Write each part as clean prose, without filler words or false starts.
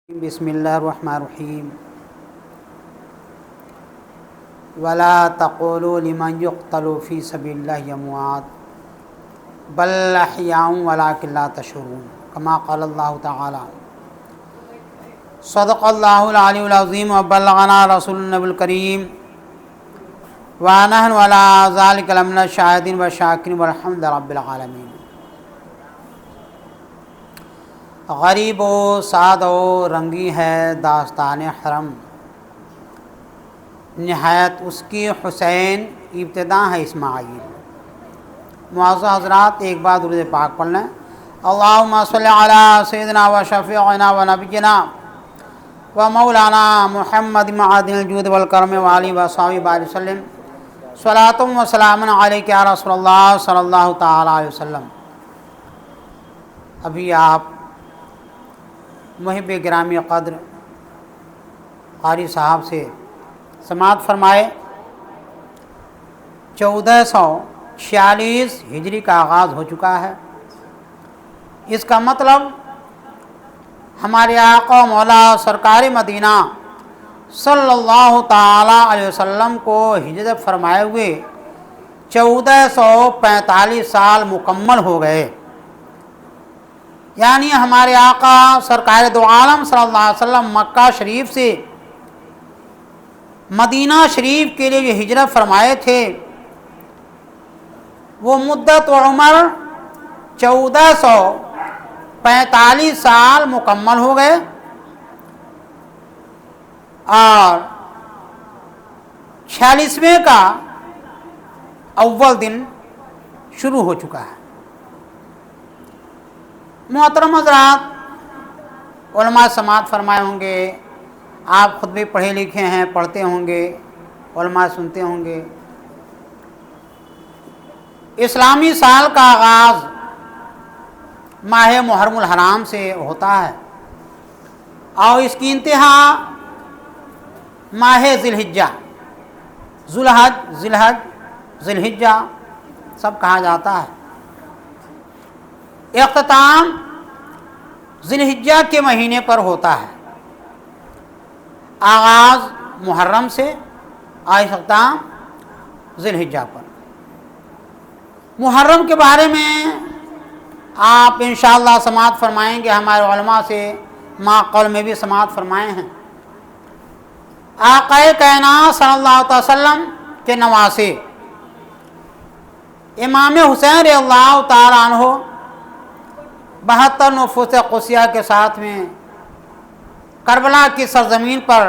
بسم اللہ الرحمن الرحیم ولا تقولوا لمن يقتل في سبيل الله اموات بل احیاء ولكن لا تشعرون كما قال اللہ تعالی صدق اللہ العلی العظیم وبلغنا رسول النبی الکریم ونحن على ذلك لمن الشاہدین والشاکرین والحمد للہ رب العالمین۔ غریب و سعد و رنگی ہے داستان حرم، نہایت اس کی حسین ابتدا ہے اسماعیل۔ معزز حضرات، ایک بار درود پاک پڑھ لیں۔ اللہم صلی علی سیدنا و شفیعنا و نبینا و مولانا محمد معدن الجود والکرم و آلہ و صحبہ بارک وسلم، صلاۃ و سلام علیک یا رسول اللہ صلی اللہ تعالی علیہ وسلم۔ ابھی آپ محب گرامی قدر قاری صاحب سے سماعت فرمائے 1446 ہجری کا آغاز ہو چکا ہے۔ اس کا مطلب ہمارے آقا مولا سرکار مدینہ صلی اللہ تعالی علیہ وسلم کو ہجرت فرمائے ہوئے 1445 سال مکمل ہو گئے، یعنی ہمارے آقا سرکار دو عالم صلی اللہ علیہ وسلم مکہ شریف سے مدینہ شریف کے لیے جو ہجرت فرمائے تھے وہ مدت و عمر 1445 سال مکمل ہو گئے، اور 46ویں کا اول دن شروع ہو چکا ہے۔ محترم حضرات، علماء سماعت فرمائے ہوں گے، آپ خود بھی پڑھے لکھے ہیں، پڑھتے ہوں گے، علماء سنتے ہوں گے۔ اسلامی سال کا آغاز ماہ محرم الحرام سے ہوتا ہے اور اس کی انتہا ماہ ذی الحجہ، ذوالحج، ذی الحجہ سب کہا جاتا ہے۔ اختتام ذی الحجہ کے مہینے پر ہوتا ہے، آغاز محرم سے اور اختتام ذی الحجہ پر۔ محرم کے بارے میں آپ انشاءاللہ سماعت فرمائیں گے، ہمارے علماء سے ما قول میں بھی سماعت فرمائے ہیں۔ آقا کائنات صلی اللہ علیہ وسلم کے نواسے امام حسین رضی اللہ تعالیٰ عنہ 72 نفوس قدسیہ کے ساتھ میں کربلا کی سرزمین پر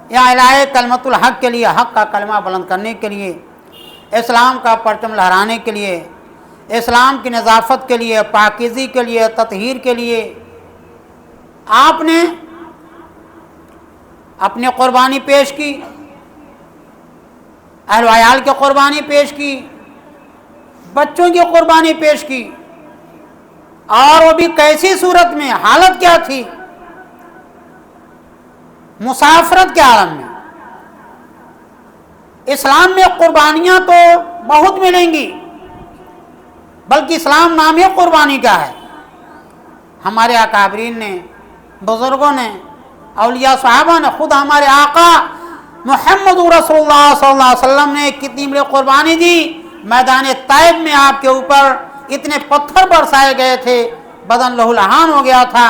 یا اعلاء کلمۃ الحق کے لیے، حق کا کلمہ بلند کرنے کے لیے، اسلام کا پرچم لہرانے کے لیے، اسلام کی نظافت کے لیے، پاکیزی کے لیے، تطہیر کے لیے آپ نے اپنی قربانی پیش کی، اہل و عیال کی قربانی پیش کی، بچوں کی قربانی پیش کی، اور وہ بھی کیسی صورت میں، حالت کیا تھی؟ مسافرت کے عالم میں۔ اسلام میں قربانیاں تو بہت ملیں گی، بلکہ اسلام نام ہی قربانی کا ہے۔ ہمارے اکابرین نے، بزرگوں نے، اولیاء صحابہ نے، خود ہمارے آقا محمد رسول اللہ صلی اللہ علیہ وسلم نے کتنی بڑی قربانی دی۔ میدان طائف میں آپ کے اوپر اتنے پتھر برسائے گئے تھے، بدن لہو لہان ہو گیا تھا،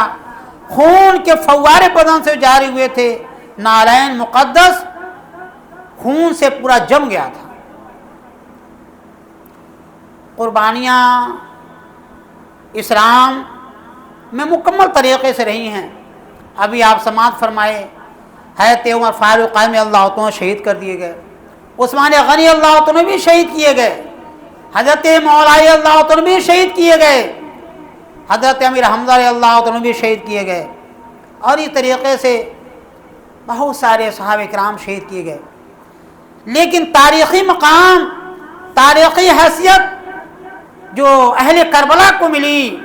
خون کے فوارے بدن سے جاری ہوئے تھے، نالین مقدس خون سے پورا جم گیا تھا۔ قربانیاں اسلام میں مکمل طریقے سے رہی ہیں۔ ابھی آپ سماعت فرمائے، حضرت عمر فاروق قائم اللہ عنہ شہید کر دیے گئے، عثمان غنی اللہ عنہ بھی شہید کیے گئے، حضرت مولا اللہ عنہ بھی شہید کیے گئے، حضرت امیر حمزہ اللہ عنہ بھی شہید کیے گئے، اور اس طریقے سے بہت سارے صحابہ کرام شہید کیے گئے۔ لیکن تاریخی مقام، تاریخی حیثیت جو اہل کربلا کو ملی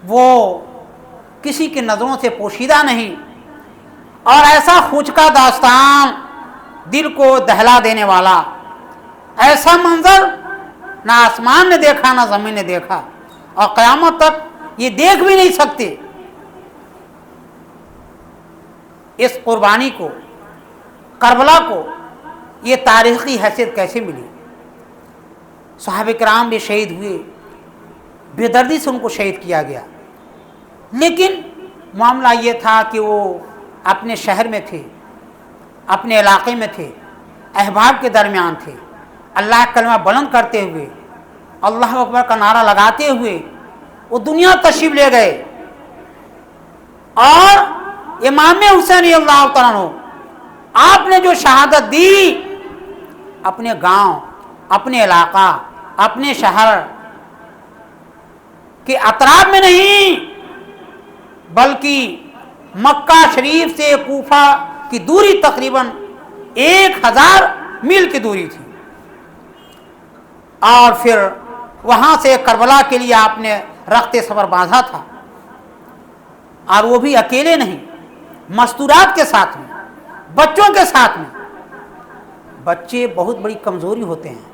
وہ کسی کی نظروں سے پوشیدہ نہیں، اور ایسا خوچکا داستان، دل کو دہلا دینے والا ایسا منظر نہ آسمان نے دیکھا، نہ زمین نے دیکھا، اور قیامت تک یہ دیکھ بھی نہیں سکتے۔ इस कुर्बानी को, करबला को ये तारीख़ी हैसियत कैसे मिली। सहाबे किराम भी शहीद हुए, बेदर्दी से उनको शहीद किया गया, लेकिन मामला ये था कि वो अपने शहर में थे, अपने इलाके में थे, अहबाब के दरमियान थे, अल्लाह का कलमा बुलंद करते हुए, अल्लाह अकबर का नारा लगाते हुए वो दुनिया तशरीफ ले गए। और इमाम हुसैन अल्लाह तआला अन्हु, आपने जो शहादत दी अपने गांव, अपने इलाका, अपने शहर के अतराफ में नहीं, बल्कि मक्का शरीफ से कूफा की दूरी तकरीबन 1000 मील की दूरी थी, और फिर वहाँ से करबला के लिए आपने रखते सफर बांधा था, और वो भी अकेले नहीं, मस्तूरात के साथ में, बच्चों के साथ में। बच्चे बहुत बड़ी कमज़ोरी होते हैं,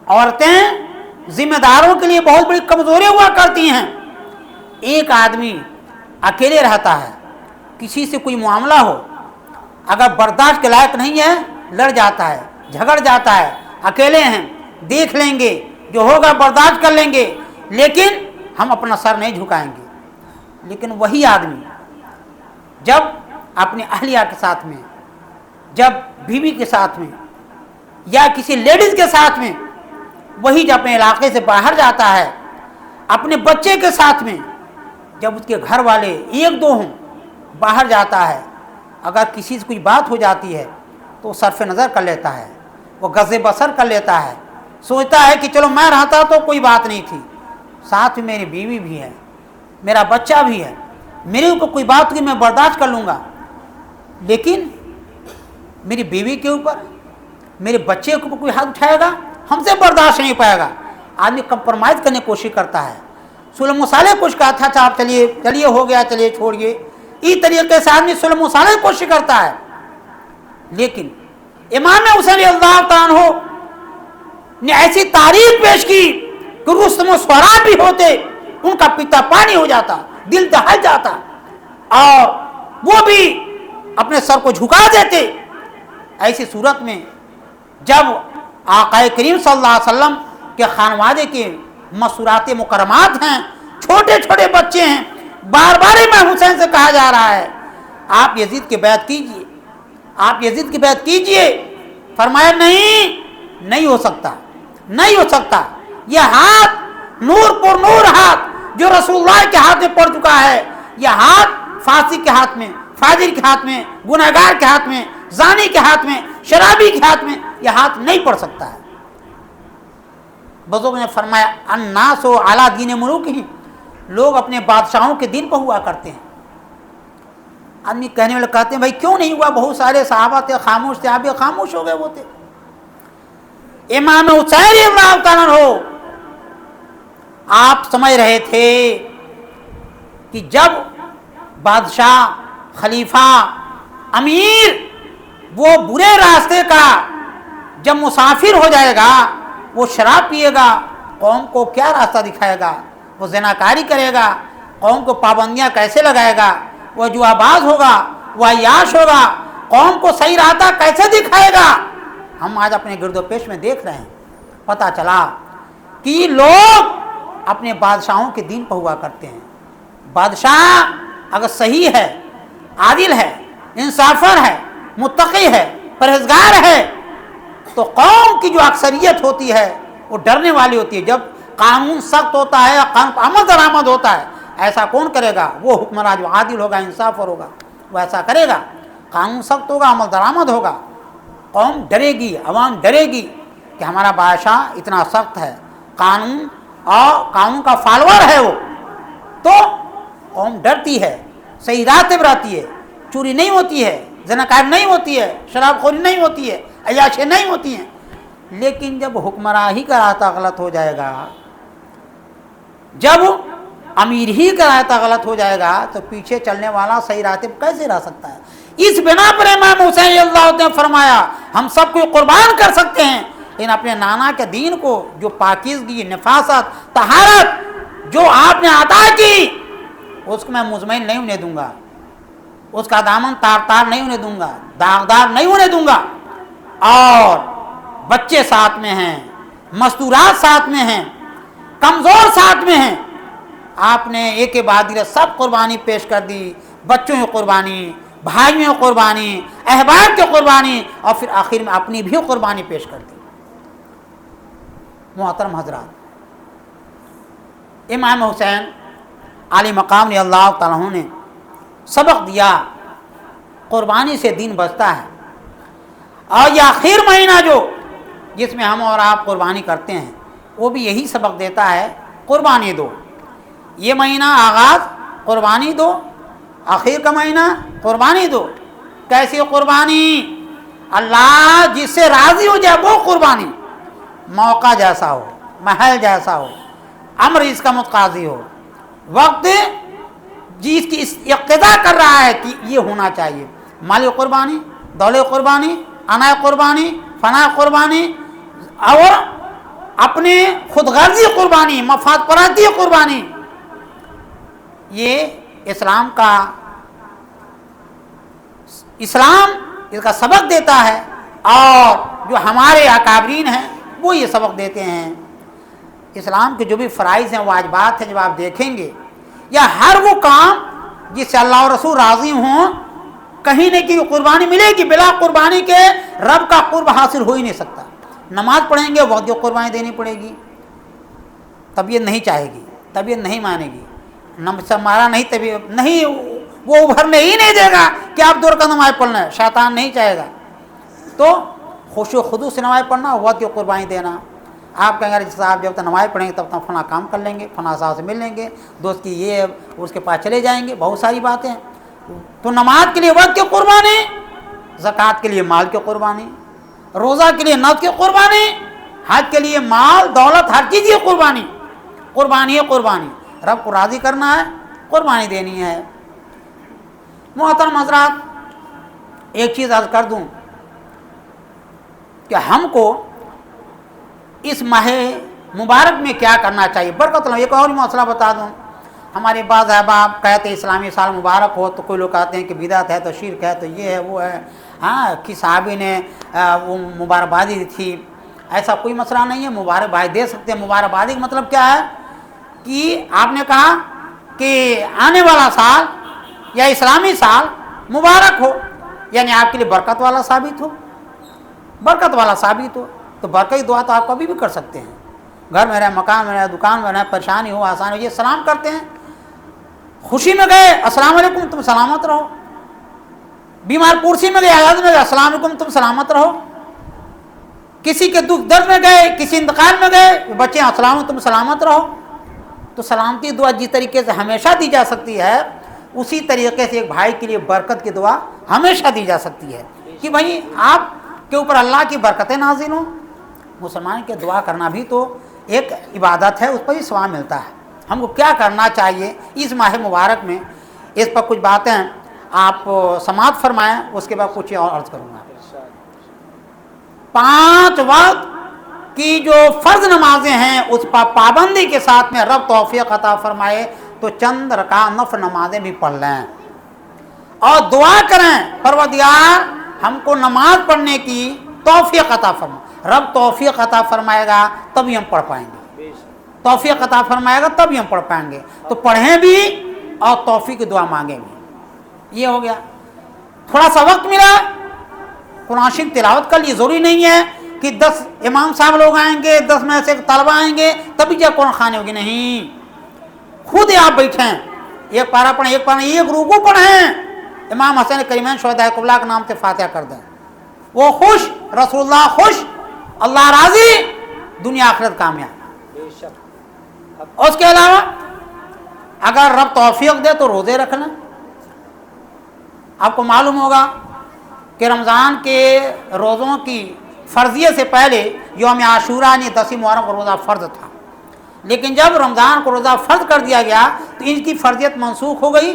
औरतें जिम्मेदारों के लिए बहुत बड़ी कमज़ोरी हुआ करती हैं। एक आदमी अकेले रहता है, किसी से कोई मामला हो, अगर बर्दाश्त के लायक नहीं है, लड़ जाता है, झगड़ जाता है, अकेले हैं, देख लेंगे, जो होगा बर्दाश्त कर लेंगे, लेकिन हम अपना सर नहीं झुकाएंगे। लेकिन वही आदमी जब अपने अहलिया के साथ में, जब बीवी के साथ में, या किसी लेडीज़ के साथ में, वही जब अपने इलाके से बाहर जाता है, अपने बच्चे के साथ में, जब उसके घर वाले एक दो हों, बाहर जाता है, अगर किसी से कोई बात हो जाती है तो सरफ नज़र कर लेता है, वो गज़े बसर कर लेता है, सोचता है कि चलो मैं रहता तो कोई बात नहीं थी, साथ में मेरी बीवी भी है, मेरा बच्चा भी है, मेरे ऊपर कोई बात हुई मैं बर्दाश्त कर लूँगा, लेकिन मेरी बीवी के ऊपर, मेरे बच्चे के ऊपर कोई हाथ उठाएगा, हमसे बर्दाश्त नहीं पाएगा। आदमी कंप्रोमाइज़ करने की कोशिश करता है, सुलह मुसाले कुछ कहा था, अच्छा आप चलिए चलिए हो गया, चलिए छोड़िए, इस तरीके से आदमी सुलह मुसाले की कोशिश करता है। लेकिन इमाम हुसैन अल्लाह तआला अन्हु ने ऐसी तारीफ पेश की कि रुस्तम स्वराब भी होते, उनका पिता पानी हो जाता, दिल दहल जाता, और वो भी अपने सर को झुका देते। ऐसी सूरत में जब आक़ाए करीम सल्लल्लाहु अलैहि वसल्लम के खानवादे के मसूरात मुकरमात हैं, छोटे छोटे बच्चे हैं, बार बार इमाम हुसैन से कहा जा रहा है आप यजीद की बैत कीजिए, आप यजीद की बैत कीजिए। फरमाया नहीं, नहीं हो सकता, नहीं हो सकता, यह हाथ नूर पर नूर हाथ जो रसूलुल्लाह के हाथ में पड़ चुका है, यह हाथ फासिक के हाथ में, फाजिर के हाथ में, गुनहगार के हाथ में, जानी के हाथ में, शराबी के हाथ में यह हाथ नहीं पड़ सकता है। बुजुर्ग ने फरमाया अन्नासो अला दीन मुलूकिहिम, लोग अपने बादशाहों के दिन पर हुआ करते हैं। आदमी कहने वाले कहते हैं भाई क्यों नहीं हुआ, बहुत सारे सहाबा थे खामोश थे, आप भी खामोश हो गए। वो थे इमाम हुसैन अल्लाह तआला अन्हु, आप समझ रहे थे कि जब बादशाह, खलीफा, अमीर वो बुरे रास्ते का जब मुसाफिर हो जाएगा, वो शराब पिएगा, कौम को क्या रास्ता दिखाएगा, वो ज़िनाकारी करेगा, कौम को पाबंदियां कैसे लगाएगा, वह जुआबाज होगा, वह अय्याश होगा, कौम को सही रास्ता कैसे दिखाएगा। हम आज अपने गिरदोपेश में देख रहे हैं, पता चला कि लोग अपने बादशाहों के दीन पर हुआ करते हैं। बादशाह अगर सही है, आदिल है, इंसाफर है, मुत्तकी है, परहेजगार है, तो कौम की जो अक्सरियत होती है वो डरने वाली होती है। जब कानून सख्त होता है, कानून पर अमल दरामद होता है, ऐसा कौन करेगा, वो हुक्मरान जो आदिल होगा, इंसाफर होगा, वो ऐसा करेगा। कानून सख्त होगा, अमल दरामद होगा, कौम डरेगी, अवाम डरेगी कि हमारा बादशाह इतना सख्त है, कानून और कानून का फॉलोअर है वो, तो कौम डरती है, सही राह पे रहती है, चोरी नहीं होती है, ज़नाकार नहीं होती है, शराबखोरी नहीं होती है, अय्याशी नहीं होती हैं। लेकिन जब हुक्मरान ही का रास्ता गलत हो जाएगा, जब अमीर ही का रास्ता गलत हो जाएगा, तो पीछे चलने वाला सही रास्ते पर कैसे रह सकता है। इस बिना पर इमाम हुसैन अल्लाह ने फरमाया हम सब को कुर्बान कर सकते हैं, लेकिन अपने नाना के दीन को, जो पाकीज़गी, नफासत, तहारत जो आपने अता की, उसको मैं मुज़मइन नहीं होने दूंगा। उसका दामन तार तार नहीं होने दूंगा, दागदार नहीं होने दूंगा। और बच्चे साथ में हैं, मस्तूरात साथ में हैं, कमज़ोर साथ में हैं। आपने एक के बाद सब कुर्बानी पेश कर दी, बच्चों की कुर्बानी, भाइयों की कुर्बानी, अहबाब की कुर्बानी, और फिर आखिर में अपनी भी कुर्बानी पेश कर दी। मोहतरम हजरात, इमाम हुसैन आली मकाम अल्लाह ताला ने सबक दिया, कुर्बानी से दीन बचता है। और यह आखिर महीना जो जिसमें हम और आप कुर्बानी करते हैं, वो भी यही सबक देता है, कुर्बानी दो। ये महीना आगाज़ कुर्बानी दो, आखिर का महीना कुर्बानी दो। कैसी कुर्बानी? अल्लाह जिससे राज़ी हो जाए वो कुर्बानी। मौका जैसा हो, महल जैसा हो, अमर इसका मुतकाज़ी हो, वक्त जिसकी इक़्तिदा कर रहा है कि ये होना चाहिए। माली कुर्बानी, दौलत कुर्बानी, अना कुर्बानी, फना कुर्बानी, और अपने खुदगर्जी कुर्बानी, मफाद पराती कुर्बानी, ये इस्लाम इसका सबक देता है। और जो हमारे अकाबरीन हैं वो ये सबक देते हैं। इस्लाम के जो भी फ़राइज़ हैं, वाजिबात हैं, जब आप देखेंगे, या हर वो काम जिससे अल्लाह और रसूल राज़ी हों, कहीं न कहीं कुर्बानी मिलेगी। बिला कुर्बानी के रब का कुर्ब हासिल हो ही नहीं सकता। नमाज पढ़ेंगे, वक्त कुर्बानी देनी पड़ेगी, तबीयत नहीं चाहेगी, तबीयत नहीं मानेगी, हमारा नहीं तबीयत नहीं, वो उभरने ही नहीं देगा कि आप 2 रकात नमाज पढ़ना है, शैतान नहीं चाहेगा। तो खुशो खुदू से नमाज पढ़ना, वक्त कुर्बानी देना। आप कहेंगे अरे साहब जब तक नमाज पढ़ेंगे तब तक फला काम कर लेंगे, फला साहब से मिल लेंगे, दोस्त की ये उसके पास चले जाएंगे, बहुत सारी बातें। तो नमाज के लिए वक्त की कुर्बानी, ज़कात के लिए माल की कुर्बानी, रोज़ा के लिए नफ्स की कुर्बानी, हज के लिए माल दौलत हर चीज़ की कुर्बानी। कुर्बानी है कुर्बानी, रब को राज़ी करना है, कुर्बानी देनी है। मोहतरम हज़रात, एक चीज़ अर्ज़ कर दूँ कि हमको इस माह मुबारक में क्या करना चाहिए। बरकत। एक और मसला बता दूँ, हमारे बाज़ अहबाब कहते इस्लामी साल मुबारक हो, तो कोई लोग कहते हैं कि बिदअत है, तो शिरक है, तो ये है वो है। हाँ, कि साहबी ने वो मुबारकबादी दी थी, ऐसा कोई मसला नहीं है, मुबारकबादी दे सकते हैं। मुबारकबादी का मतलब क्या है कि आपने कहा कि आने वाला साल या इस्लामी साल मुबारक हो, यानी आपके लिए बरकत वाला साबित हो, बरकत वाला साबित हो। तो बरकत दुआ तो आप कभी भी कर सकते हैं। घर में रहे, मकान में रहे, दुकान में रहे, परेशानी हो, आसानी हो, ये सलाम करते हैं। खुशी में गए, अस्सलाम वालेकुम, तुम सलामत रहो। बीमार कुर्सी में गए, आजाद में गए, अस्सलाम वालेकुम, तुम सलामत रहो। किसी के दुख दर्द में गए, किसी इंतकाल में गए, बच्चे अस्सलाम, तुम सलामत रहो। तो सलामती दुआ जिस तरीके से हमेशा दी जा सकती है, उसी तरीके से एक भाई के लिए बरकत की दुआ हमेशा दी जा सकती है कि भाई आप के ऊपर अल्लाह की बरकतें नाजिल हों। मुसलमान के दुआ करना भी तो एक इबादत है, उस पर ही सवाब मिलता है। हमको क्या करना चाहिए इस माह मुबारक में, इस पर कुछ बातें आप समाअत फरमाएं, उसके बाद कुछ और अर्ज़ करूँगा। 5 वक्त की जो फ़र्ज नमाजें हैं उस पर पाबंदी के साथ में रब तौफीक अता फरमाए तो चंद रकात नफ़िल नमाजें भी पढ़ लें और दुआ करें, परवरदिगार हमको नमाज पढ़ने की तौफीक अता फरमा। रब तौफीक अता फरमाएगा तभी हम पढ़ पाएंगे, तौफीक अता फरमाएगा तभी हम पढ़ पाएंगे। तो पढ़ें भी और तौफीक की दुआ मांगें भी। ये हो गया। थोड़ा सा वक्त मिला, कुरान शरीफ तिलावत कर लिए, ज़रूरी नहीं है कि 10 इमाम साहब लोग आएंगे, 10 में से तलबा आएंगे तभी जब कुरान खाने होगी, नहीं। खुद आप बैठें, एक पारा पढ़ें, एक पारा, एक रुकू पढ़ें, इमाम हसन करीमैन शुहदाए कुबला के नाम से फातिहा कर दें। वो खुश, रसूलुल्लाह खुश, अल्लाह राज़ी, दुनिया आखिरत कामयाब। उसके अलावा अगर रब तौफीक दे तो रोज़े रखना। आपको मालूम होगा कि रमज़ान के रोज़ों की फ़र्ज़ियत से पहले यौम आशूरा यानी 10 मुहर्रम को रोज़ा फ़र्ज़ था, लेकिन जब रमज़ान को रोज़ा फ़र्ज़ कर दिया गया तो इनकी फ़र्ज़ियत मनसूख हो गई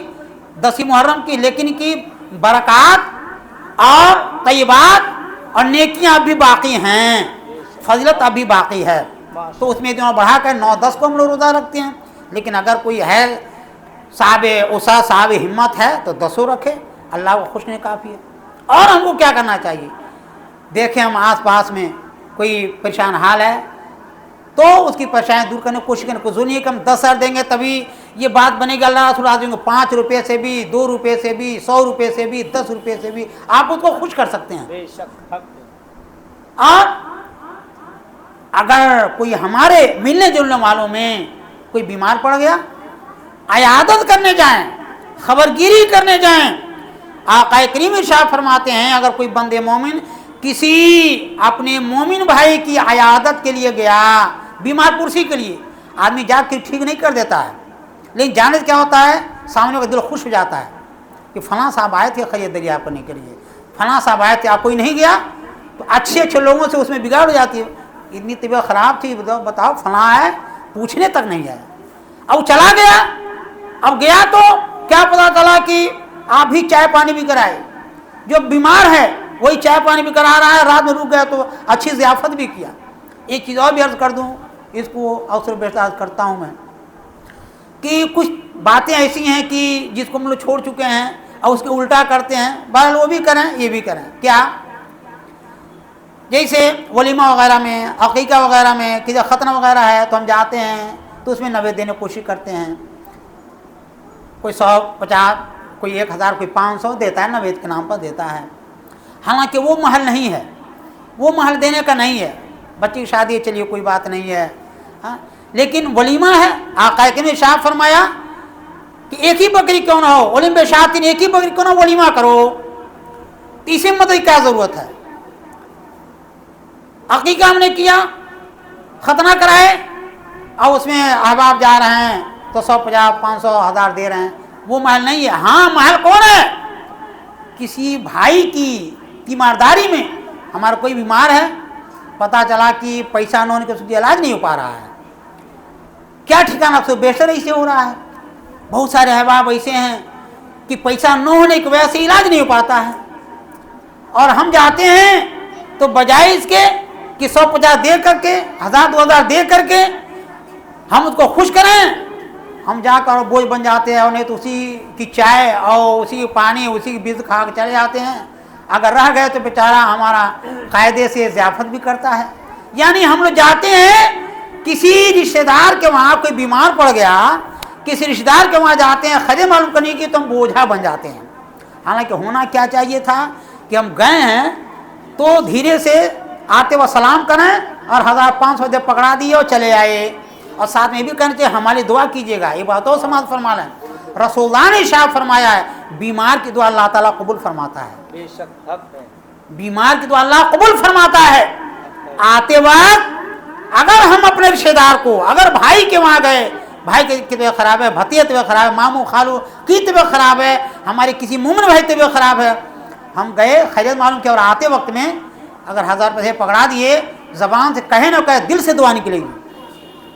10 मुहर्रम की, लेकिन इनकी बरक़ात और तय्यबात और नेकियां अभी बाकी हैं, फजीलत अभी बाकी है। तो उसमें दोनों बढ़ा कर 9-10 को हम लोग रोज़ा रखते हैं। लेकिन अगर कोई है साहब उसा साहब हिम्मत है तो 10 रखे, अल्लाह को खुश नहीं काफ़ी है। और हमको क्या करना चाहिए? देखें हम आस पास में कोई परेशान हाल है तो उसकी परेशानी दूर करने की कोशिश करें। कुछ नहीं कि हम 10,000 देंगे तभी ये बात बनेगी, अल्लाह रसूल देंगे 5 रुपये से भी, 2 रुपये से भी, 100 रुपये से भी, 10 रुपये से भी आप उसको खुश कर सकते हैं। और अगर कोई हमारे मिलने जुलने वालों में कोई बीमार पड़ गया, अयादत करने जाएं, खबरगिरी करने जाएं। आक़ा करीम इरशाद फरमाते हैं अगर कोई बंदे मोमिन किसी अपने मोमिन भाई की अयादत के लिए गया, बीमार पुरसी के लिए, आदमी जाकर ठीक नहीं कर देता है, लेकिन जाने से क्या होता है, सामने का दिल खुश हो जाता है कि फलां साहब आए थे खैरियत दरियाफ़त करने के लिए, फलां साहब आए थे, आप कोई नहीं गया। तो अच्छे अच्छे लोगों से उसमें बिगाड़ हो जाती है। इतनी तबीयत ख़राब थी, बताओ फलां है, पूछने तक नहीं आया। अब चला गया, अब गया तो क्या पता चला कि आप भी चाय पानी भी कराए, जो बीमार है वही चाय पानी भी करा रहा है, रात में रुक गया तो अच्छी ज़ियाफ़त भी किया। एक चीज़ और भी अर्ज़ कर दूँ, इसको अवसर बेहतर करता हूँ मैं, कि कुछ बातें ऐसी हैं कि जिसको हम लोग छोड़ चुके हैं और उसके उल्टा करते हैं। बहरहाल वो भी करें ये भी करें। क्या? जैसे वलीमा वगैरह में, अक़ीक़ा वगैरह में, किसी ख़तना वगैरह है तो हम जाते हैं तो उसमें नवेद देने की कोशिश करते हैं। कोई 150, कोई 1000, कोई 500 देता है, नवेद के नाम पर देता है। हालांकि वो महल नहीं है, वो महल देने का नहीं है। बच्ची की शादी है, चलिए कोई बात नहीं है, हाँ, लेकिन वलीमा है। आक़ा ने इरशाद फरमाया कि एक ही बकरी क्यों ना हो, वलीम बेशातिन, एक ही बकरी क्यों ना वलीमा करो, तीसरी मदद की क्या ज़रूरत है? अक़ीक़ा हमने किया, ख़तना कराए और उसमें अहबाब जा रहे हैं तो 150, 500, 1000 दे रहे हैं, वो महल नहीं है। हाँ, महल कौन है? किसी भाई की तीमारदारी में हमारा कोई बीमार है, पता चला कि पैसा न होने के उसका इलाज नहीं हो पा रहा है, क्या ठिकाना, तो बेहतर ऐसे हो रहा है। बहुत सारे अहबाब ऐसे हैं कि पैसा न होने की वजह से इलाज नहीं हो पाता है, और हम जाते हैं तो बजाय इसके कि 150 दे करके, 1000, 2000 दे करके हम उसको खुश करें, हम जाकर बोझ बन जाते हैं। और नहीं तो उसी की चाय और उसी की पानी, उसी की बीज खा के चले जाते हैं। अगर रह गए तो बेचारा हमारा कायदे से ज़ियाफ़त भी करता है। यानी हम लोग जाते हैं किसी रिश्तेदार के वहाँ, कोई बीमार पड़ गया, किसी रिश्तेदार के वहाँ जाते हैं खैर मालूम करने की, तो हम बोझा बन जाते हैं। हालांकि होना क्या चाहिए था कि हम गए हैं तो धीरे से आते वक्त सलाम करें और 1500 दे पकड़ा दिए और चले आए। और साथ में भी कहना चाहिए हमारी दुआ कीजिएगा, ये बातों समाज फरमा लें। रसूलुल्लाह ने इरशाद फरमाया है बीमार की दुआ अल्लाह ताला कबूल फरमाता है। बेशक हक है। बीमार की दुआ अल्लाह कबूल फरमाता है। आते वक्त अगर हम अपने रिश्तेदार को, अगर भाई के वहाँ गए, भाई की तबीयत ख़राब है, भतीजे तबीयत ख़राब है, मामू खालू की तबीयत ख़राब है, हमारे किसी मोमिन भाई तबीयत ख़राब है, हम गए खैरियत मालूम किया और आते वक्त में अगर 1000 पैसे पकड़ा दिए, ज़बान से कहे न कहे दिल से दुआ निकलेगी,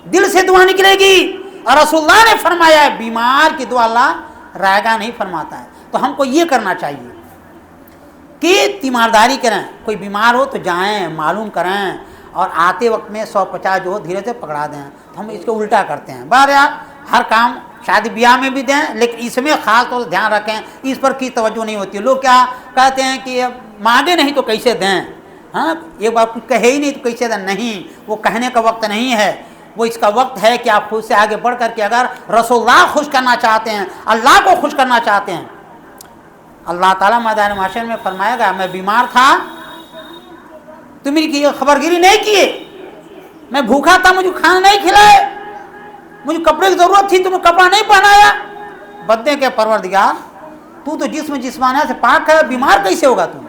दिल से दुआ निकलेगी। और रसूलुल्लाह ने फरमाया है बीमार की दुआ अल्लाह रायगा नहीं फरमाता है। तो हमको ये करना चाहिए कि तीमारदारी करें, कोई बीमार हो तो जाएं, मालूम करें और आते वक्त में 150 जो हो धीरे से पकड़ा दें। तो हम इसको उल्टा करते हैं। बार यार हर काम शादी ब्याह में भी दें, लेकिन इसमें ख़ास तौर से ध्यान रखें, इस पर की तवज्जो नहीं होती। लोग क्या कहते हैं कि मांगे नहीं तो कैसे दें, हाँ, एक बार कुछ कहे ही नहीं तो कैसे दें। नहीं, वो कहने का वक्त नहीं है, वो इसका वक्त है कि आप खुद से आगे बढ़ करके अगर रसूलुल्लाह खुश करना चाहते हैं, अल्लाह को खुश करना चाहते हैं। अल्लाह ताला मैदान महशर में फरमाएगा मैं बीमार था, तुम मेरी खबरगिरी नहीं किए, मैं भूखा था, मुझे खाना नहीं खिलाए, मुझे कपड़े की ज़रूरत थी, तुम्हें कपड़ा नहीं पहनाया। बदले के परवरदिगार, तू तो जिस्माना से पाक है, बीमार कैसे होगा तू?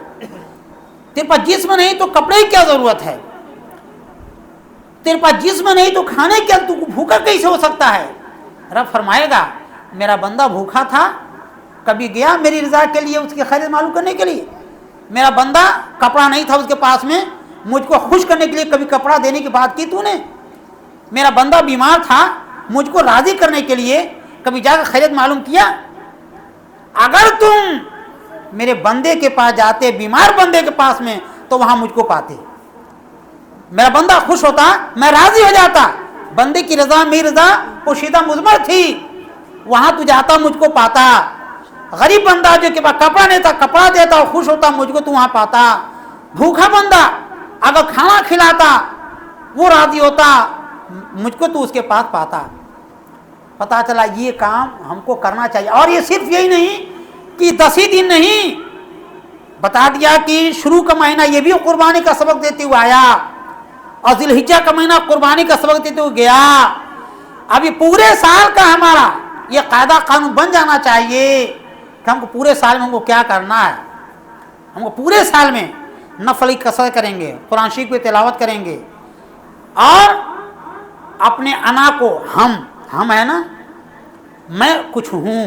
तेरे पास जिस्म नहीं तो कपड़े की क्या ज़रूरत है? तेरे पास जिस्म नहीं तो खाने क्या, तू भूखा कैसे हो सकता है? रब फरमाएगा मेरा बंदा भूखा था, कभी गया मेरी रज़ा के लिए उसकी खैरियत मालूम करने के लिए? मेरा बंदा कपड़ा नहीं था उसके पास में, मुझको खुश करने के लिए कभी कपड़ा देने की बात की तूने? मेरा बंदा बीमार था, मुझको राज़ी करने के लिए कभी जाकर खैरियत मालूम किया? अगर तुम मेरे बंदे के पास जाते, बीमार बंदे के पास में, तो वहाँ मुझको पाते, मेरा बंदा खुश होता, मैं राज़ी हो जाता। बंदे की रज़ा मेरी रज़ा पोशीदा मुज़मर थी, वहाँ तू जाता मुझको पाता। गरीब बंदा जो के पास कपड़ा नहीं था, कपड़ा देता और खुश होता, मुझको तू वहाँ पाता। भूखा बंदा अगर खाना खिलाता वो राजी होता, मुझको तू उसके पास पाता। पता चला ये काम हमको करना चाहिए। और ये सिर्फ यही नहीं कि 10 ही दिन नहीं, बता दिया कि शुरू का महीना ये भी कुर्बानी का सबक देते हुए आया, और जिलहिज्जा का महीना कुर्बानी का सबक देते हुए गया। अभी पूरे साल का हमारा ये कायदा कानून बन जाना चाहिए कि हमको पूरे साल में हमको क्या करना है। हमको पूरे साल में नफली कसरत करेंगे, कुरान शरीफ की तिलावत करेंगे, और अपने अना को हम है ना, मैं कुछ हूँ,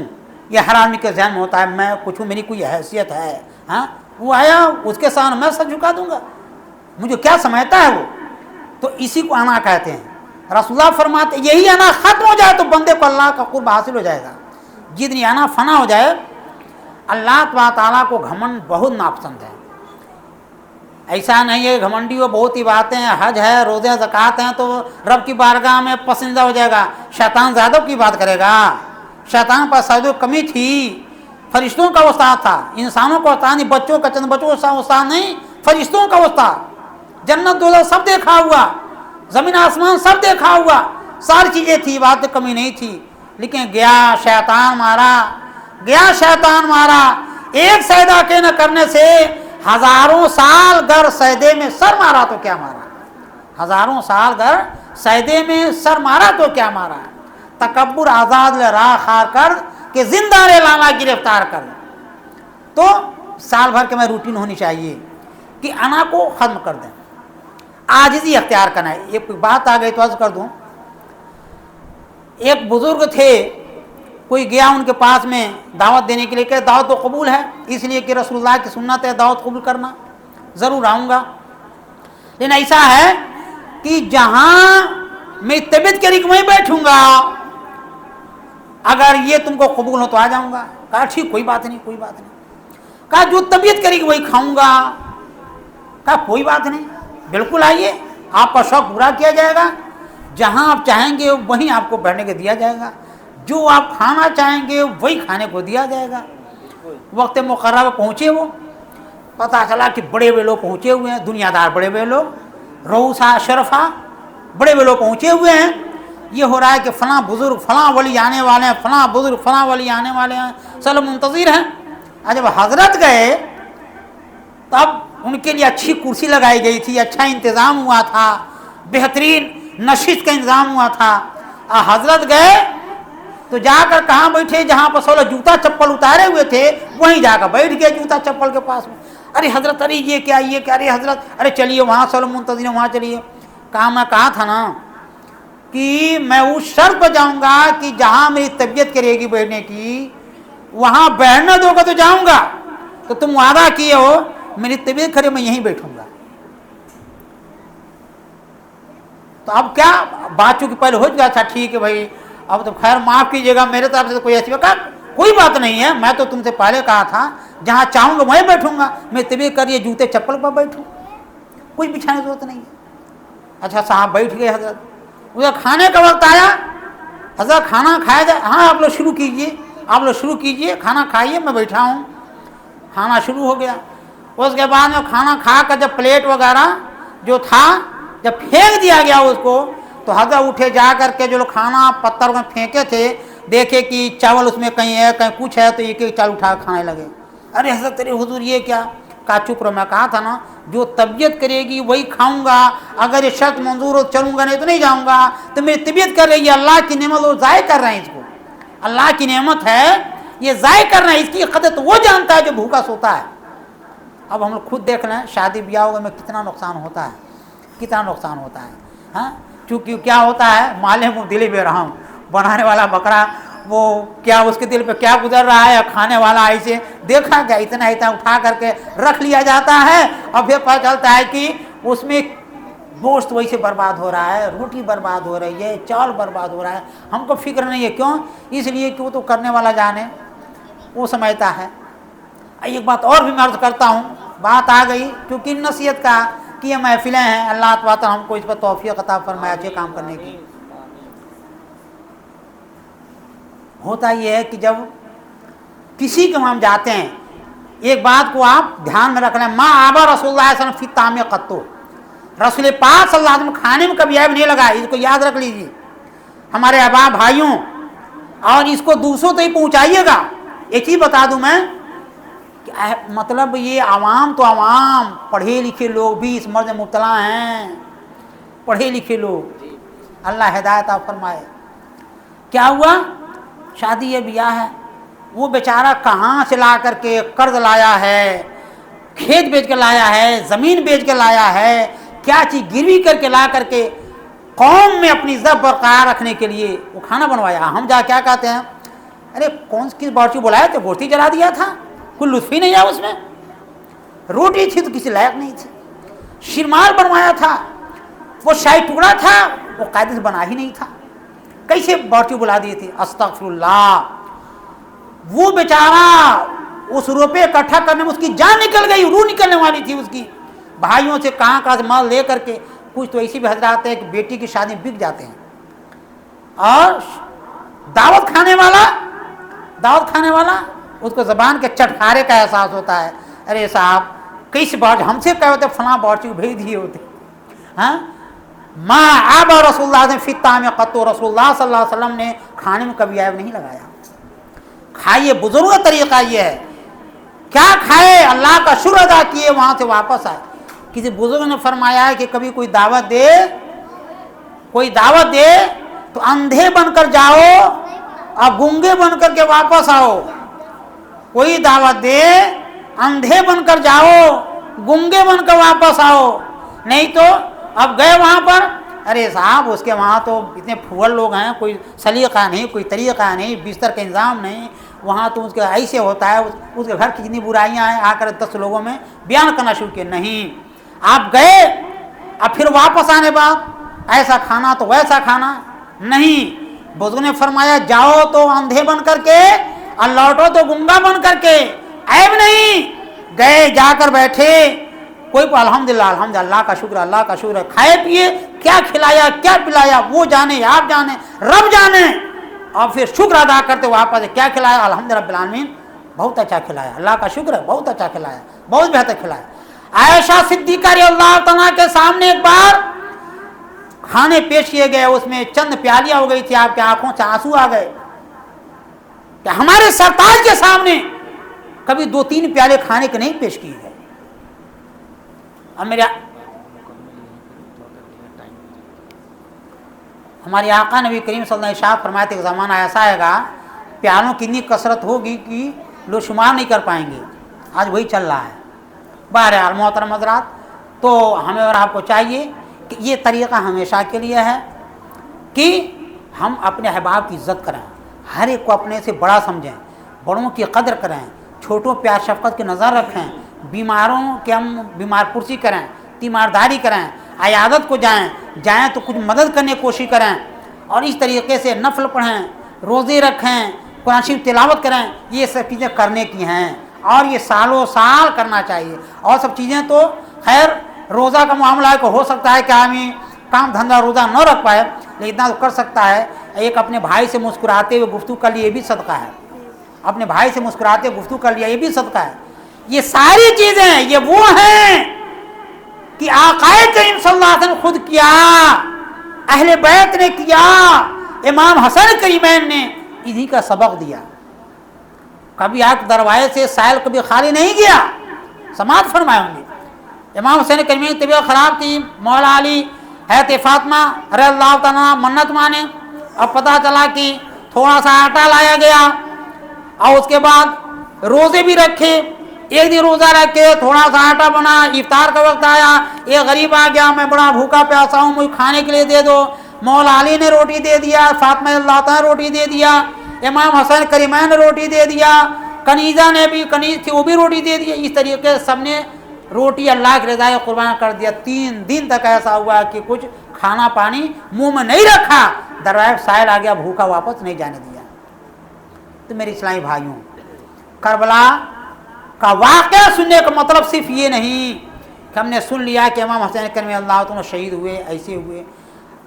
ये हर आदमी के ज़हन में होता है, मैं कुछ हूँ, मेरी कोई हैसियत है। हाँ, वो आया उसके सामने मैं सर झुका दूंगा, मुझे क्या समझता है वो। तो इसी को अना कहते हैं। रसूलुल्लाह फरमाते यही अना खत्म हो जाए तो बंदे को अल्लाह का कुर्ब हासिल हो जाएगा। जितनी अना फना हो जाए, अल्लाह ताला को घमंड बहुत नापसंद है। ऐसा नहीं है घमंडी वो बहुत ही बातें हैं, हज है, रोज़े ज़कात हैं तो रब की बारगाह में पसंदीदा हो जाएगा। शैतान ज़्यादा की बात करेगा। शैतान पर शायद कमी थी, फरिश्तों का उस्ताद था, इंसानों का उस्ताद नहीं, बच्चों का चंद बच्चों का उस्ताद नहीं, फरिश्तों का उस्ताद। जन्नत दोज़ख सब देखा हुआ, ज़मीन आसमान सब देखा हुआ, सारी चीज़ें थी, बात कमी नहीं थी। लेकिन गया शैतान मारा। एक सजदा के न करने से हजारों साल गर सजदे में सर मारा तो क्या मारा, हजारों साल गर सजदे में सर मारा तो क्या मारा। तकब्बुर आज़ाद ले राह खार कर के जिंदा रे लाला गिरफ्तार कर। तो साल भर के में रूटीन होनी चाहिए कि अना को ख़त्म कर दें, आजिज़ी अख्तियार करना है। एक बात आ गई तो अर्ज़ कर दूँ। एक बुज़ुर्ग थे, कोई गया उनके पास में दावत देने के लिए, क्या दावत तो कबूल है, इसलिए कि रसूलुल्लाह की सुन्नत है दावत कबूल करना, ज़रूर आऊँगा। लेकिन ऐसा है कि जहाँ मेरी तबीयत करीब वहीं बैठूँगा, अगर ये तुमको कबूल हो तो आ जाऊँगा। कहा ठीक, कोई बात नहीं। कहा जो तबीयत करेगी वही खाऊँगा। कहा कोई बात नहीं, बिल्कुल आइए, आपका शौक़ पूरा किया जाएगा। जहाँ आप चाहेंगे वहीं आपको बैठने के दिया जाएगा, जो आप खाना चाहेंगे वही खाने को दिया जाएगा। वक्त मुकर्रर में पहुँचे वो, पता चला कि बड़े बड़े लोग पहुँचे हुए हैं, दुनियादार बड़े बड़े लोग, रऊसा शरफा बड़े बड़े लोग पहुँचे हुए हैं। ये हो रहा है कि फ़लाँ बुज़ुर्ग फ़लाँ वली आने वाले हैं, फ़लाँ बुज़ुर्ग फ़लाँ वली आने वाले हैं, सब मुंतज़िर हैं। और जब हज़रत गए तब उनके लिए अच्छी कुर्सी लगाई गई थी, अच्छा इंतज़ाम हुआ था, बेहतरीन नशिस्त का इंतज़ाम हुआ था। और हज़रत गए तो जाकर कहाँ बैठे, जहाँ पर 16 जूता चप्पल उतारे हुए थे वहीं जाकर बैठ गए जूता चप्पल के पास में। अरे हज़रत, अरे ये क्या, अरे हज़रत, अरे चलिए वहाँ 16 मुंतज़िर वहाँ चलिए। मैं कहा था ना कि मैं उस शर्त पर जाऊँगा कि जहाँ मेरी तबीयत करेगी बैठने की, वहाँ बैठना दोगे तो जाऊँगा। तो तुम वादा किए हो मेरी तबीयत खरी, मैं यहीं बैठूँगा। तो अब क्या बात चूँकि पहले हो गया था, ठीक है भाई, अब तो खैर माफ़ कीजिएगा, मेरे तरफ से तो कोई ऐसी बात कोई बात नहीं है। मैं तो तुमसे पहले कहा था जहाँ चाहूँगा वहीं बैठूँगा, मैं तबीयत करिए जूते चप्पल पर बैठूँ, कोई बिछाने की जरूरत नहीं है। अच्छा साहब बैठ गए हज़रत। उधर खाने का वक्त आया, हज़रत खाना खाया जाए, हाँ आप लोग शुरू कीजिए, खाना खाइए, मैं बैठा हूँ। खाना शुरू हो गया। उसके बाद में खाना खा कर जब प्लेट वगैरह जो था जब फेंक दिया गया उसको, तो हज़रत उठे जा कर के जो लोग खाना पत्थर में फेंके थे, देखे कि चावल उसमें कहीं है कहीं कुछ है, तो एक एक चावल उठा खाने लगे। अरे हज़रत, अरे हुजूर ये क्या। कहा चुप रहो, मैं कहा था ना जो तबीयत करेगी वही खाऊंगा, अगर ये शर्त मंजूर हो चलूँगा, नहीं तो नहीं जाऊँगा। तो मेरी तबीयत कर रही है, अल्लाह की नेमत वो ज़ाय कर रहे हैं, इसको अल्लाह की नेमत है, ये ज़ाय कर रहे हैं, इसकी कदर तो वो जानता है जो भूखा सोता है। अब हम लोग खुद देख रहे हैं शादी ब्याह में कितना नुकसान होता है, हाँ। क्योंकि क्या होता है, माले मुँह दिले बेरहम, बनाने वाला बकरा वो क्या उसके दिल पे क्या गुजर रहा है, खाने वाला ऐसे देखा क्या, इतना उठा करके रख लिया जाता है, और फिर पता चलता है कि उसमें गोश्त वैसे बर्बाद हो रहा है, रोटी बर्बाद हो रही है, चावल बर्बाद हो रहा है। हमको फिक्र नहीं है, क्यों? इसलिए कि वो तो करने वाला जाने, वो समझता है। एक बात और भी मैं अर्ज करता हूँ, बात आ गई क्योंकि नसीहत का कि ये महफिलें हैं, अल्लाह ताला हमको इस पर तौफीक अता फरमाए अच्छे काम करने की। होता ये है कि जब किसी के वहाँ हम जाते हैं, एक बात को आप ध्यान में रख लें, माँ आबा रसूलुल्लाह सल्लल्लाहु अलैहि वसल्लम फी तामे कत्तो, रसूल पाक सल्लल्लाहु अलैहि वसल्लम खाने में कभी ऐब नहीं लगा। इसको याद रख लीजिए हमारे अबा भाइयों, और इसको दूसरों तक पहुँचाइएगा। एक चीज़ बता दूँ मैं, मतलब ये आवाम तो आवाम, पढ़े लिखे लोग भी इस मर्ज में मुब्तला हैं, पढ़े लिखे लोग, अल्लाह हिदायत फरमाए। क्या हुआ, शादी है, ब्याह है, वो बेचारा कहाँ से ला करके कर्ज लाया है, खेत बेच के लाया है, ज़मीन बेच के लाया है, क्या चीज़ गिरवी करके ला करके कौम में अपनी इज्जत बरकरार रखने के लिए वो खाना बनवाया। हम जा क्या कहते हैं, अरे कौन किस बावर्ची बुलाया तो गोश्ती जला दिया था, कोई लुत्फ ही नहीं आया उसमें, रोटी थी तो किसी लायक नहीं थी, शिरमाल बनवाया था, वो शाही टुकड़ा था, वो कायदे से बना ही नहीं था, कैसे बावर्ची बुला दिए थे। अस्तगफिरुल्लाह, वो बेचारा उस रुपये इकट्ठा करने में उसकी जान निकल गई, रूह निकलने वाली थी उसकी। भाइयों से कहाँ से माल ले करके, कुछ तो ऐसी भी हजरात है कि बेटी की शादी बिक जाते हैं, और दावत खाने वाला उसको ज़बान के चटखारे का एहसास होता है, अरे साहब किस बार हमसे कहे होते फलां बावर्ची को भेज दिए होते। हाँ, माँ आबा रसूलुल्लाह से फित्ता में कत्तो, रसूलुल्लाह सल्लल्लाहु अलैहि वसल्लम ने खाने में कभी ऐब नहीं लगाया। खाइए, बुजुर्ग का तरीका ये है, क्या खाए, अल्लाह का शुक्र अदा किए, वहाँ से वापस आए। किसी बुजुर्ग ने फरमाया है कि कभी कोई दावत दे तो अंधे बनकर जाओ और गूंगे बनकर के वापस आओ। कोई दावत दे, अंधे बनकर जाओ, गूंगे बनकर वापस आओ, नहीं तो अब गए वहाँ पर, अरे साहब उसके वहाँ तो इतने फुअल लोग हैं, कोई सलीका नहीं, कोई तरीका नहीं, बिस्तर का इंतज़ाम नहीं, वहाँ तो उसके ऐसे होता है, उसके घर की जितनी बुराइयाँ हैं आकर 10 लोगों में बयान करना शुरू किए। नहीं, आप गए अब फिर वापस आने बाद ऐसा खाना तो वैसा खाना नहीं। बुजुर्ग ने फरमाया जाओ तो अंधे बन करके और लौटो तो गुंगा बन करके, ऐब नहीं। गए, जाकर बैठे, कोई को अल्हम्दुलिल्लाह अल्लाह का शुक्र, अल्लाह का शुक्र, खाए पिए, क्या खिलाया क्या पिलाया वो जाने, आप जाने, रब जाने, और फिर शुक्र अदा करते वापस, क्या खिलाया, अल्हम्दुलिल्लाह रब्बिल आलमीन, बहुत अच्छा खिलाया, अल्लाह का शुक्र है, बहुत अच्छा खिलाया, बहुत बेहतर खिलाया। आयशा सिद्दीक़ा रज़ियल्लाहु तआला के सामने एक बार खाने पेश किए गए, उसमें चंद प्यालियां हो गई थी, आपकी आंखों से आंसू आ गए कि हमारे सरताज के सामने कभी 2-3 प्याले खाने के नहीं पेश किए गए। अब हमारे आका नबी करीम सल्लल्लाहु अलैहि वसल्लम फरमाते कि ज़माना ऐसा आएगा, प्यालों की इतनी कसरत होगी कि लोग शुमार नहीं कर पाएंगे। आज वही चल रहा है। बहरहाल मोहतरम हज़रात, तो हमें और आपको चाहिए कि ये तरीक़ा हमेशा के लिए है कि हम अपने अहबाब की इज़्ज़त करें, हर एक को अपने से बड़ा समझें, बड़ों की कदर करें, छोटों प्यार शफ़क़त की नज़र रखें, बीमारों के हम बीमार पुरसी करें, तीमारदारी करें, अयादत को जाएँ तो कुछ मदद करने की कोशिश करें, और इस तरीके से नफल पढ़ें, रोज़े रखें, कुरान शरीफ तिलावत करें। ये सब चीज़ें करने की हैं और ये सालों साल करना चाहिए। और सब चीज़ें तो खैर रोज़ा का मामला को हो सकता है कि हमें काम धंधा रोज़ा न रख पाए, लेकिन इतना तो कर सकता है, एक अपने भाई से मुस्कुराते हुए गुफ्तगू कर लिए, ये भी सदका है। अपने भाई से मुस्कुराते हुए गुफ्तगू कर लिया, ये भी सदका है। ये सारी चीज़ें ये वो हैं कि आक़ाए करीम सल्लल्लाहु अलैहि वसल्लम खुद किया, अहले बैत ने किया, इमाम हसन करीमैन ने इन्हीं का सबक दिया। कभी आप दरवाजे से साइल कभी खाली नहीं गया, समात फरमाए होंगे। इमाम हुसैन करीमैन की तबीयत ख़राब थी, मौला अली हैत फ़ातिमा रज़ियल्लाहु तआला मन्नत माने, अब पता चला कि थोड़ा सा आटा लाया गया और उसके बाद रोज़े भी रखे। एक दिन रोज़ा रखे, थोड़ा सा आटा बना, इफ्तार का वक्त आया, एक गरीब आ गया, मैं बड़ा भूखा प्यासा हूँ, मुझे खाने के लिए दे दो। मौला अली ने रोटी दे दिया, फ़ातिमा रज़ियल्लाहु तआला रोटी दे दिया, इमाम हसन करीमैन ने रोटी दे दिया, कनीज़ा ने भी, कनीज़ थी वो भी रोटी दे दिया। इस तरीके से सबने रोटी अल्लाह की रज़ा कुर्बान कर दिया। 3 दिन तक ऐसा हुआ कि कुछ खाना पानी मुंह में नहीं रखा, दरवाज़े साइल आ गया, भूखा वापस नहीं जाने दिया। तो मेरे इस्लामी भाइयों, करबला का वाक़या सुनने का मतलब सिर्फ ये नहीं कि हमने सुन लिया कि इमाम हुसैन करीम अल्लाह तआला शहीद हुए, ऐसे हुए।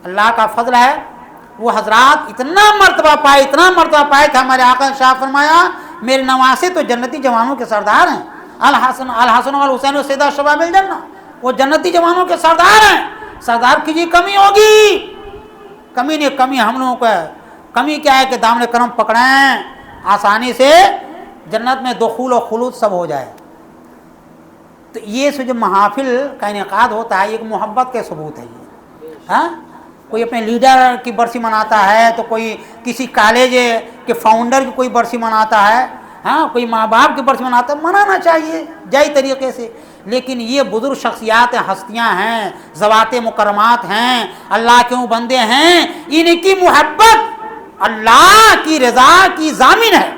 अल्लाह का फजल है, वो हजरात इतना मर्तबा पाए कि हमारे आका ने शाह फरमाया, میرے نواسے تو جنتی جوانوں کے سردار ہیں، الحسن والحسین سیدہ شباب الجنہ، وہ جنتی جوانوں کے سردار ہیں۔ سردار کی جی کمی ہوگی، کمی نہیں، کمی ہم لوگوں کو ہے۔ کمی کیا ہے کہ دامن کرم پکڑیں، آسانی سے جنت میں دخول و خلود سب ہو جائے۔ تو یہ جو محافل کا انعقاد ہوتا ہے، ایک محبت کے ثبوت ہے یہ۔ ہاں، کوئی اپنے لیڈر کی برسی مناتا ہے، تو کوئی کسی کالج کے فاؤنڈر کی کوئی برسی مناتا ہے، ہاں، کوئی ماں باپ کی برسی مناتا ہے، منانا چاہیے جائز طریقے سے۔ لیکن یہ بزرگ شخصیات ہستیاں ہیں، ذوات مکرمات ہیں، اللہ کے وہ بندے ہیں، ان کی محبت اللہ کی رضا کی ضامن ہے،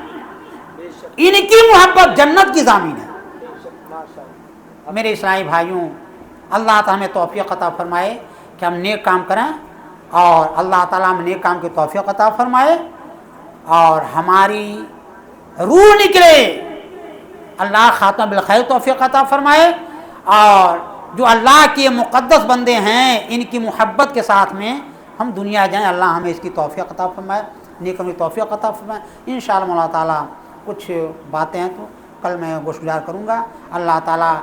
ان کی محبت جنت کی ضامن ہے۔ میرے اسلامی بھائیوں، اللہ تعالیٰ ہمیں توفیق عطا فرمائے کہ ہم نیک کام کریں، اور اللہ تعالیٰ ہمیں نیک کام کی توفیق عطا فرمائے، اور ہماری روح نکلے، اللہ خاتمہ بالخیر توفیق عطا فرمائے، اور جو اللہ کے مقدس بندے ہیں ان کی محبت کے ساتھ میں ہم دنیا جائیں، اللہ ہمیں اس کی توفیق عطا فرمائے، نیک کام کی توفیق عطا فرمائے۔ انشاءاللہ مولا تعالیٰ کچھ باتیں ہیں تو کل میں گوشت گزار کروں گا۔ اللہ تعالیٰ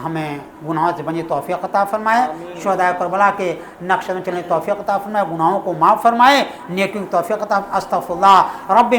ہمیں گناہوں سے بچنے توفیق عطا فرمائے، شہدائے کربلا کے نقش میں چلنے توفیق عطا فرمائے، گناہوں کو معاف فرمائے، نیکیوں کی توفیق عطا۔ استغفر اللہ رب